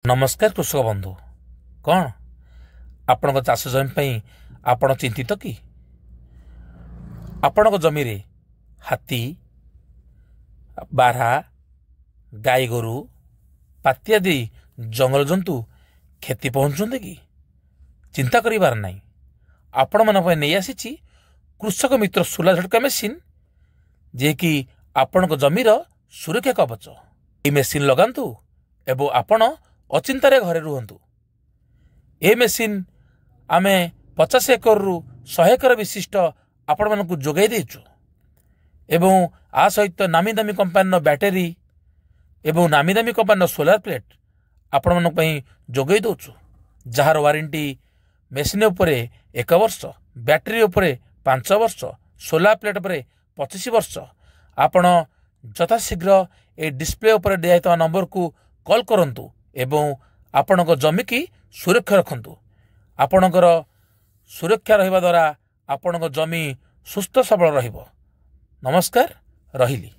नमस्कार कृषक बंधु कौन आपण चाष जमी आपण चिंतित कि आपण जमी रे हाथी बारहा गाई गोरु पाती आदि जंगल जंतु क्षति पहुंचते कि चिंता करिबार नहीं। आपण मन नहीं आसी कृषक मित्र सुला झटका मेसीन जे कि आपण जमीर सुरक्षा कवच। ये मेसीन लगातु एवं आपण अचिंतार घरे रुहतु। ए मेसीन आमे 50 एकर रु 100 एकर विशिष्ट आपण मानक जोगाई देचु एवं आ सहित नामी दामी कंपानी बैटेरी एवं नामी दामी कंपानी सोलार प्लेट आपण मानक पई जोगाई दउछु, जार वारंटी मेसीन उपरे 1 वर्ष, बैटेरी उपरे 5 वर्ष, सोलार प्लेट उपरे 25 वर्ष। आपण यथाशीघ्र ए डिस्प्ले उपरे दिया नंबर को कॉल करंतु एवं आपणक जमी की सुरक्षा रखंतु। आपणकर सुरक्षा रहिबा द्वारा आपणक जमी सुस्थ सबल रहिबो। नमस्कार, रहिली।